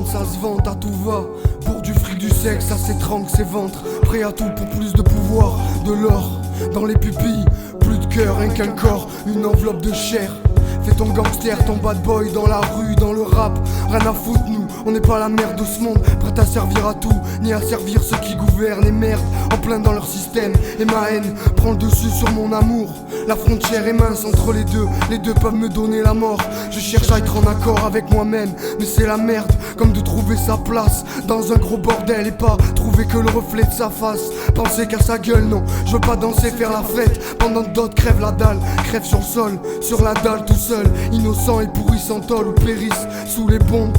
ça se vante à tout va. Pour du fric, du sexe, ça s'étrangle ses ventres. Prêt à tout pour plus de pouvoir, de l'or dans les pupilles. Plus de cœur, rien qu'un corps, une enveloppe de chair. Fais ton gangster, ton bad boy dans la rue, dans le rap. Rien à foutre, nous, on n'est pas la merde de ce monde. Prête à servir à tout, ni à servir ceux qui gouvernent. Et merde, en plein dans leur système. Et ma haine prend le dessus sur mon amour. La frontière est mince entre les deux peuvent me donner la mort. Je cherche à être en accord avec moi-même, mais c'est la merde, comme de trouver sa place dans un gros bordel et pas trouver que le reflet de sa face. Penser qu'à sa gueule, non, je veux pas danser, faire la fête pendant que d'autres crèvent la dalle, crèvent sur le sol, sur la dalle tout seul, innocent et pourri sans tôle ou périssent sous les bombes.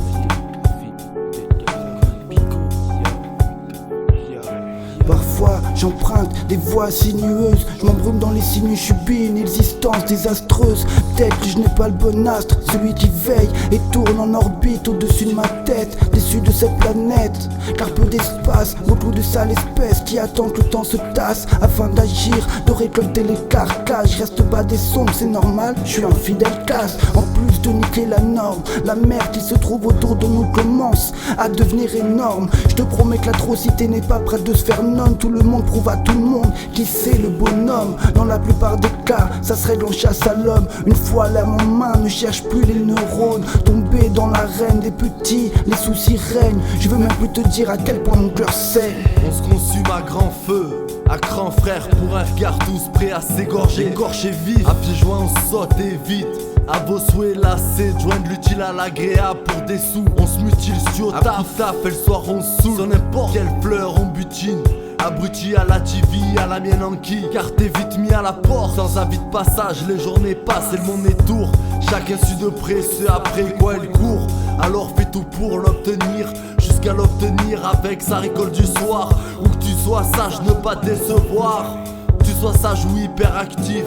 Parfois j'emprunte des voies sinueuses, je m'embrume dans les sinus, je subis une existence désastreuse. Peut-être que je n'ai pas le bon astre, celui qui veille et tourne en orbite au-dessus de ma tête, déçu de cette planète. Car peu d'espace, beaucoup de sales espèces qui attendent que le temps se tasse afin d'agir, de récolter les carcasses. Je reste bas des sombres, c'est normal, je suis un fidèle casse. En plus de niquer la norme, la merde qui se trouve autour de nous commence à devenir énorme. Je te promets que l'atrocité n'est pas prête de se faire non. Tout le monde prouve à tout le monde qui c'est le bonhomme. Dans la plupart des cas, ça se règle en chasse à l'homme. Une fois l'arme en main, ne cherche plus les neurones. Tomber dans l'arène des petits, les soucis règnent. Je veux même plus te dire à quel point mon cœur saigne. On se consume à grand feu, à grand frère, pour un regard tous prêts à s'égorger. Écorché vif, à pieds joints on saute et vite. À vos souhaits lassés, joindre l'utile à l'agréable pour des sous. On se mutile sur au taf, et le soir on saoule. Sur n'importe quelle fleur on butine. Abruti à la TV, à la mienne en qui. Car t'es vite mis à la porte. Sans avis de passage, les journées passent et le monde est tour. Chacun suit de près ce après quoi il court. Alors fais tout pour l'obtenir, jusqu'à l'obtenir avec sa récolte du soir. Ou que tu sois sage, ne pas décevoir. Tu sois sage ou hyperactif.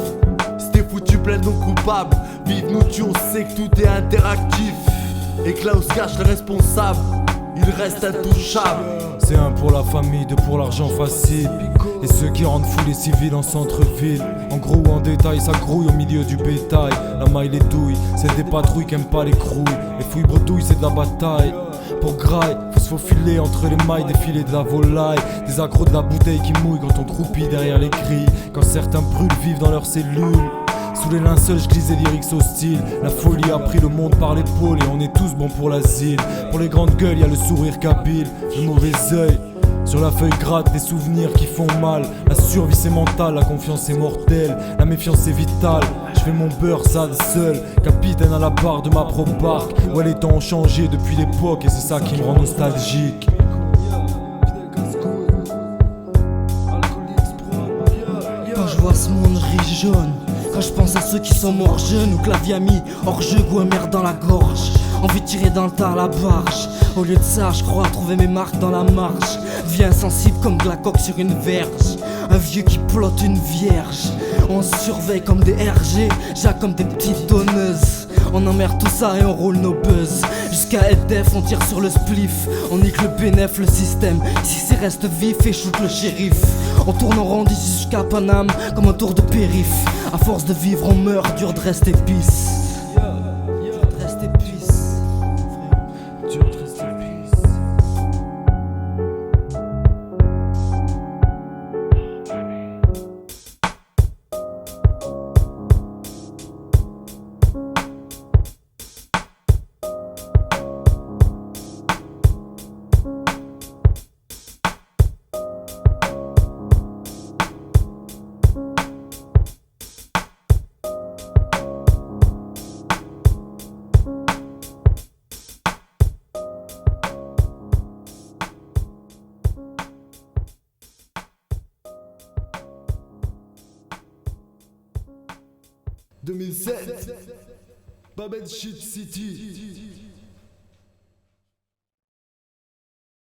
Si t'es foutu plein de coupables, vive nous tu on sait que tout est interactif. Et que là où se cache le responsable, il reste intouchable. C'est un pour la famille, deux pour l'argent facile. Et ceux qui rendent fous les civils en centre-ville. En gros ou en détail, ça grouille au milieu du bétail. La maille, les douilles, c'est des patrouilles qui aiment pas les crouilles. Les fouilles bredouilles, c'est de la bataille. Pour graille, faut se faufiler entre les mailles, des filets de la volaille. Des accros de la bouteille qui mouillent quand on croupit derrière les grilles. Quand certains brûlent vivent dans leurs cellules. Sous les linceuls, je glisse des lyrics hostiles. La folie a pris le monde par l'épaule et on est tous bons pour l'asile. Pour les grandes gueules, y'a le sourire kabyle, le mauvais œil. Sur la feuille gratte des souvenirs qui font mal. La survie c'est mental, la confiance est mortelle. La méfiance c'est vital. Je fais mon beurre sale seul, capitaine à la barre de ma propre barque. Ouais, les temps ont changé depuis l'époque et c'est ça qui me rend nostalgique. Quand je vois ce monde riche jaune, quand je pense à ceux qui sont morts jeunes ou que la vie a mis hors jeu, goût amer dans la gorge. Envie de tirer dans le tas à la barge. Au lieu de ça, je crois trouver mes marques dans la marche. Vie insensible comme de la coque sur une verge. Un vieux qui plotte une vierge. On se surveille comme des RG, Jacques comme des petites donneuses. On emmerde tout ça et on roule nos buzz. Jusqu'à EDF, on tire sur le spliff. On nique le bénéf, le système. Si c'est reste vif et shoot le shérif. On tourne en rond d'ici jusqu'à Paname comme un tour de périph. À force de vivre, on meurt, dur de rester pisse. « 2007, Babel Shit City.